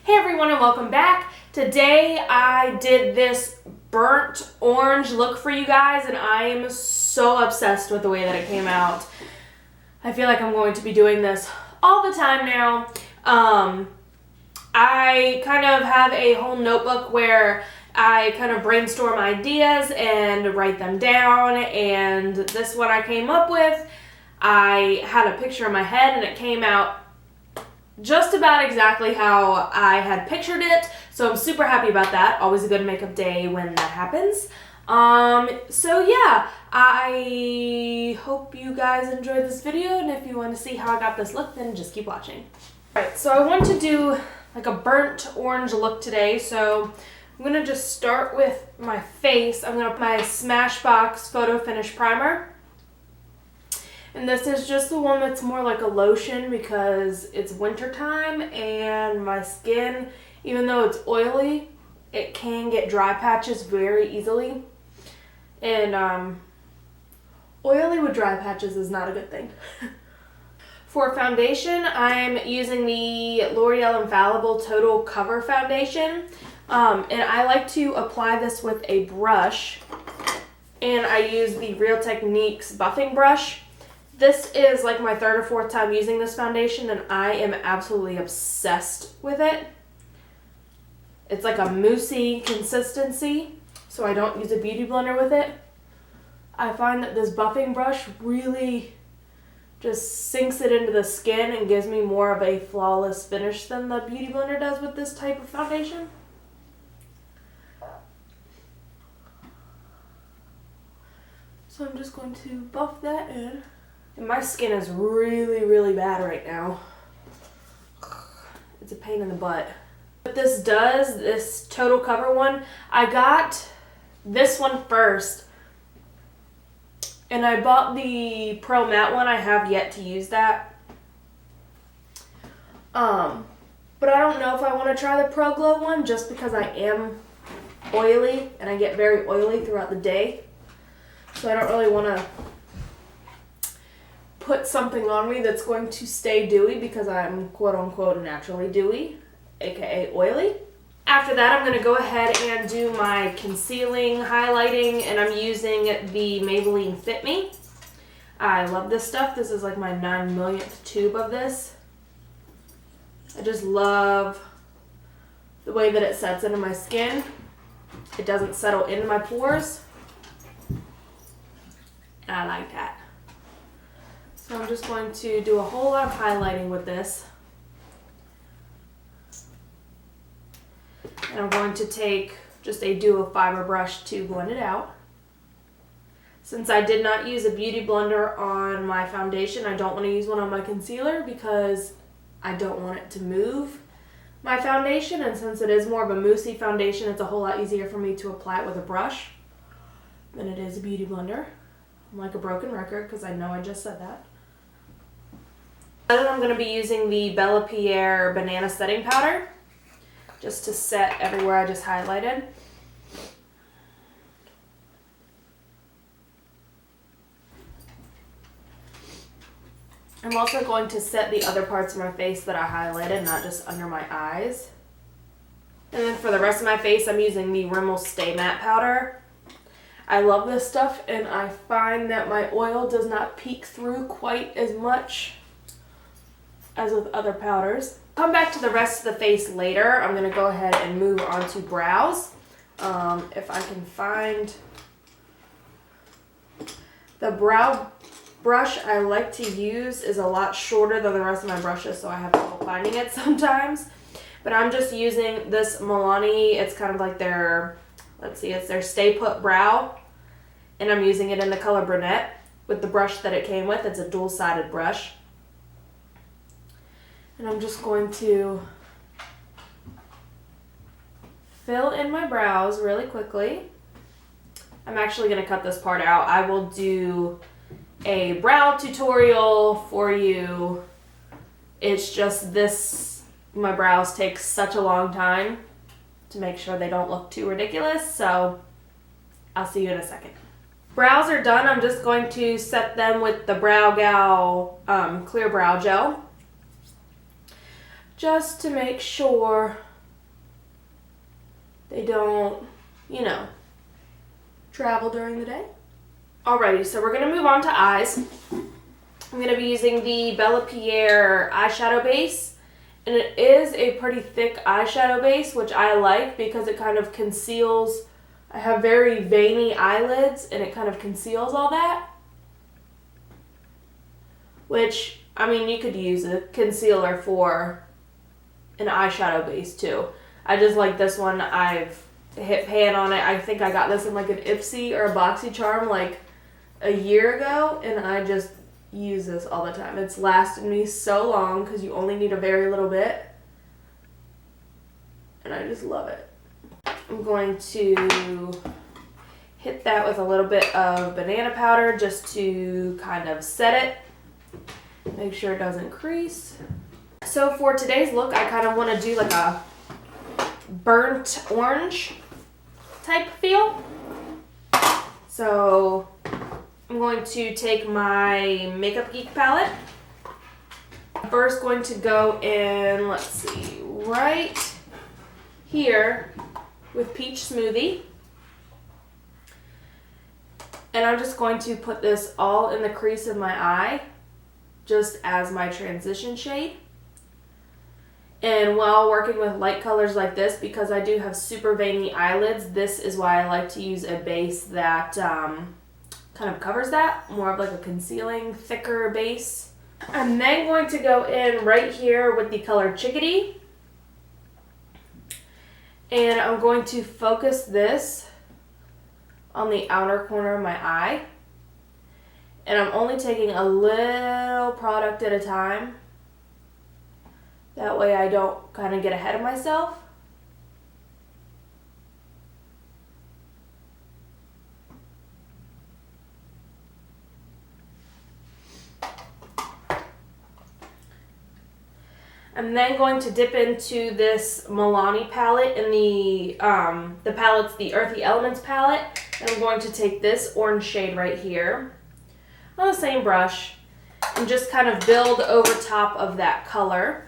Hey everyone and welcome back. Today I did this burnt orange look for you guys and I am so obsessed with the way that it came out. I feel like I'm going to be doing this all the time now. I kind of have a whole notebook where I kind of brainstorm ideas and write them down, and this one I came up with, I had a picture in my head and it came out just about exactly how I had pictured it, so I'm super happy about that. Always a good makeup day when that happens. So yeah, I hope you guys enjoyed this video, and if you want to see how I got this look, then just keep watching. Alright, so I want to do like a burnt orange look today, so I'm going to just start with my face. I'm going to put my Smashbox Photo Finish Primer. And this is just the one that's more like a lotion because it's winter time and my skin, even though it's oily, it can get dry patches very easily. And oily with dry patches is not a good thing. For foundation, I'm using the L'Oreal Infallible Total Cover Foundation. And I like to apply this with a brush. And I use the Real Techniques buffing brush. This is like my third or fourth time using this foundation and I am absolutely obsessed with it. It's like a moussey consistency, so I don't use a beauty blender with it. I find that this buffing brush really just sinks it into the skin and gives me more of a flawless finish than the beauty blender does with this type of foundation. So I'm just going to buff that in. And my skin is really bad right now. It's a pain in the butt. What this does, this Total Cover one, I got this one first. And I bought the Pro Matte one. I have yet to use that. But I don't know if I want to try the Pro Glow one just because I am oily and I get very oily throughout the day. So I don't really want to put something on me that's going to stay dewy because I'm quote-unquote naturally dewy, aka oily. After that, I'm going to go ahead and do my concealing, highlighting, and I'm using the Maybelline Fit Me. I love this stuff. This is like my 9 millionth tube of this. I just love the way that it sets into my skin. It doesn't settle into my pores. And I like that. So I'm just going to do a whole lot of highlighting with this. And I'm going to take just a duo fiber brush to blend it out. Since I did not use a beauty blender on my foundation, I don't want to use one on my concealer because I don't want it to move my foundation. And since it is more of a moussey foundation, it's a whole lot easier for me to apply it with a brush than it is a beauty blender. I'm like a broken record because I know I just said that. Then I'm going to be using the Bella Pierre Banana Setting Powder just to set everywhere I just highlighted. I'm also going to set the other parts of my face that I highlighted, not just under my eyes. And then for the rest of my face, I'm using the Rimmel Stay Matte Powder. I love this stuff and I find that my oil does not peek through quite as much as with other powders. Come back to the rest of the face later. I'm going to go ahead and move on to brows. If I can find the brow brush I like to use is a lot shorter than the rest of my brushes, so I have trouble finding it sometimes. But I'm just using this Milani. It's kind of like their, let's see, it's their Stay Put Brow. And I'm using it in the color Brunette with the brush that it came with. It's a dual-sided brush. And I'm just going to fill in my brows really quickly. I'm actually going to cut this part out. I will do a brow tutorial for you. It's just this, my brows take such a long time to make sure they don't look too ridiculous. So I'll see you in a second. Brows are done. I'm just going to set them with the Brow Gal Clear Brow Gel. Just to make sure they don't, you know, travel during the day. Alrighty, so we're going to move on to eyes. I'm going to be using the Bella Pierre eyeshadow base. And it is a pretty thick eyeshadow base, which I like because it kind of conceals. I have very veiny eyelids and it kind of conceals all that. Which, I mean, you could use a concealer for an eyeshadow base too. I just like this one. I've hit pan on it. I think I got this in like an Ipsy or a BoxyCharm like a year ago, and I just use this all the time. It's lasted me so long because you only need a very little bit, and I just love it. I'm going to hit that with a little bit of banana powder just to kind of set it. Make sure it doesn't crease. So for today's look, I kind of want to do like a burnt orange type feel. So I'm going to take my Makeup Geek palette. I'm first going to go in, let's see, right here with Peach Smoothie. And I'm just going to put this all in the crease of my eye, just as my transition shade. And while working with light colors like this, because I do have super veiny eyelids, this is why I like to use a base that kind of covers that, more of like a concealing, thicker base. I'm then going to go in right here with the color Chickadee. And I'm going to focus this on the outer corner of my eye. And I'm only taking a little product at a time. That way I don't kind of get ahead of myself. I'm then going to dip into this Milani palette in the palette's the Earthy Elements palette. And I'm going to take this orange shade right here on the same brush and just kind of build over top of that color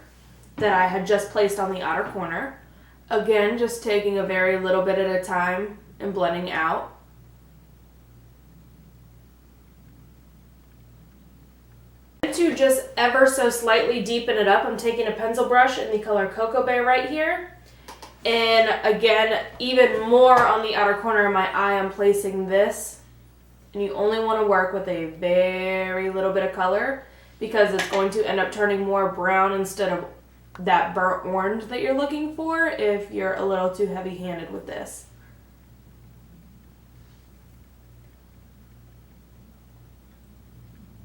that I had just placed on the outer corner. Again, just taking a very little bit at a time and blending out. To just ever so slightly deepen it up, I'm taking a pencil brush in the color Cocoa Bear right here. And again, even more on the outer corner of my eye, I'm placing this. And you only want to work with a very little bit of color because it's going to end up turning more brown instead of that burnt orange that you're looking for if you're a little too heavy-handed with this.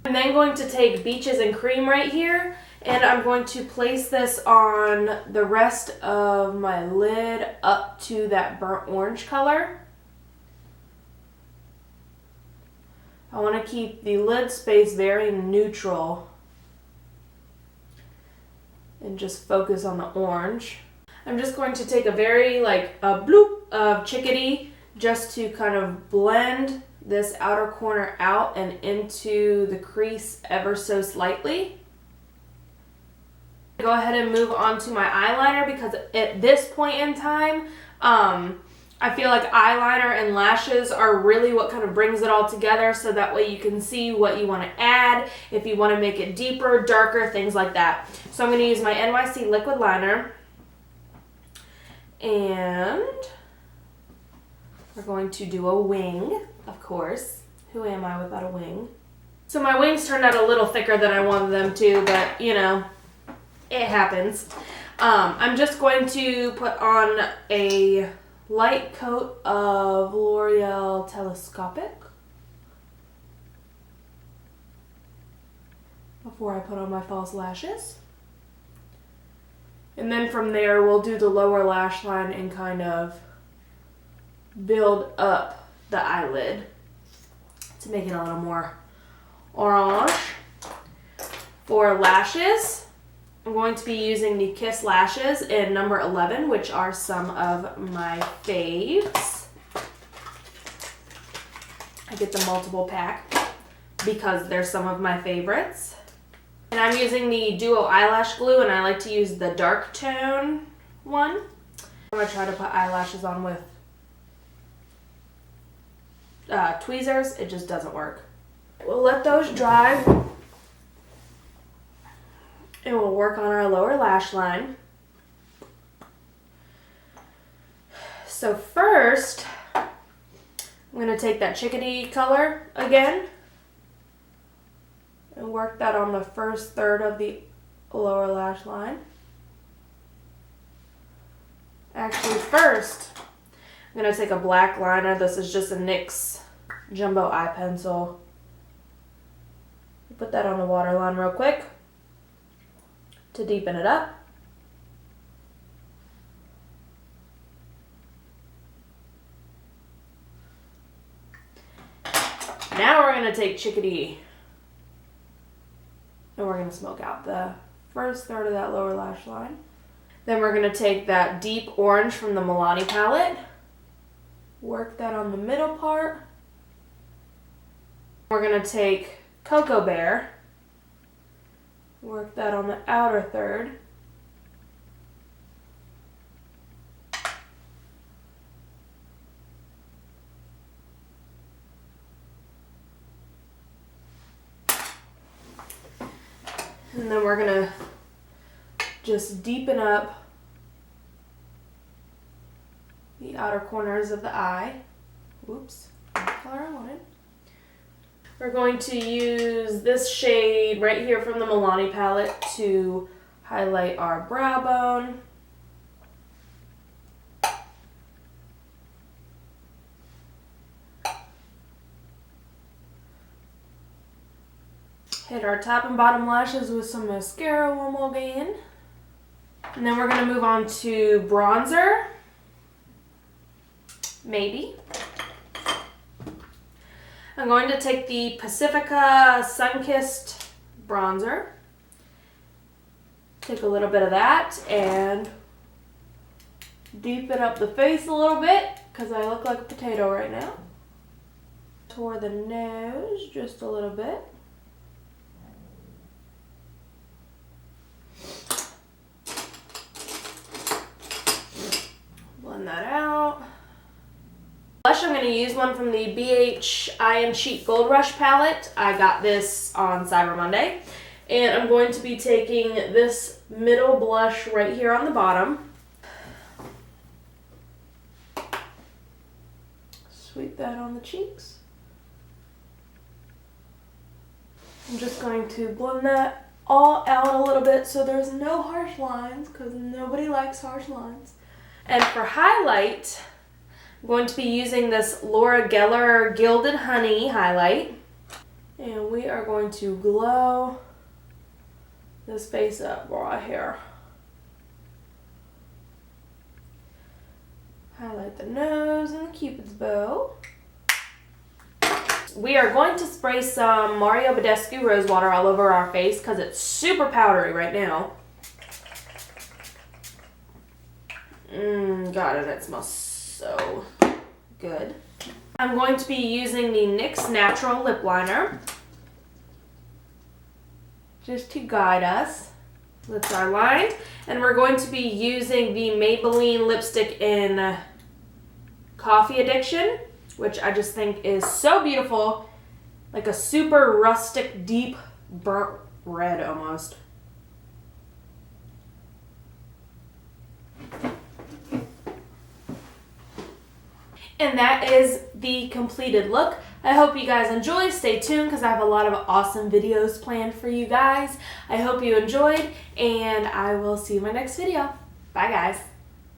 I'm then going to take Beaches and Cream right here, and I'm going to place this on the rest of my lid up to that burnt orange color. I want to keep the lid space very neutral and just focus on the orange. I'm just going to take a very a bloop of Chickadee just to kind of blend this outer corner out and into the crease ever so slightly. Go ahead and move on to my eyeliner because at this point in time, I feel like eyeliner and lashes are really what kind of brings it all together, so that way you can see what you want to add, if you want to make it deeper, darker, things like that. So I'm going to use my NYC liquid liner, and we're going to do a wing, of course. Who am I without a wing? So my wings turned out a little thicker than I wanted them to, but you know, it happens. I'm just going to put on a light coat of L'Oreal Telescopic before I put on my false lashes. And then from there, we'll do the lower lash line and kind of build up the eyelid to make it a little more orange. For lashes, I'm going to be using the Kiss lashes in number 11, which are some of my faves. I get the multiple pack because they're some of my favorites. And I'm using the Duo Eyelash Glue, and I like to use the dark tone one. I'm going to try to put eyelashes on with tweezers. It just doesn't work. We'll let those dry. And we'll work on our lower lash line. So first, I'm going to take that Chickadee color again and work that on the first third of the lower lash line. Actually, first, I'm going to take a black liner. This is just a NYX Jumbo Eye Pencil. Put that on the waterline real quick to deepen it up. Now we're going to take Chickadee and we're going to smoke out the first third of that lower lash line. Then we're going to take that deep orange from the Milani palette, work that on the middle part. We're going to take Cocoa Bear, work that on the outer third. And then we're going to just deepen up the outer corners of the eye. Whoops, not the color I wanted. We're going to use this shade right here from the Milani palette to highlight our brow bone. Hit our top and bottom lashes with some mascara one more again. And then we're going to move on to bronzer. Maybe. I'm going to take the Pacifica-Sunkissed bronzer. Take a little bit of that and deepen up the face a little bit because I look like a potato right now. Toward the nose just a little bit. Blend that out. Blush, I'm going to use one from the BH Eye&Cheek Gold Rush palette. I got this on Cyber Monday. And I'm going to be taking this middle blush right here on the bottom. Sweep that on the cheeks. I'm just going to blend that all out a little bit so there's no harsh lines because nobody likes harsh lines. And for highlight, I'm going to be using this Loreal Gilded Honey highlight. And we are going to glow this face up right here. Highlight the nose and the Cupid's bow. We are going to spray some Mario Badescu Rose Water all over our face because it's super powdery right now. God, and it smells so good. I'm going to be using the NYX-Natural lip liner just to guide us. Lips are lined. And we're going to be using the Maybelline lipstick in Coffee Addiction, which I just think is so beautiful. Like a super rustic, deep, burnt red almost. And that is the completed look. I hope you guys enjoy. Stay tuned because I have a lot of awesome videos planned for you guys. I hope you enjoyed, and I will see you in my next video. Bye, guys.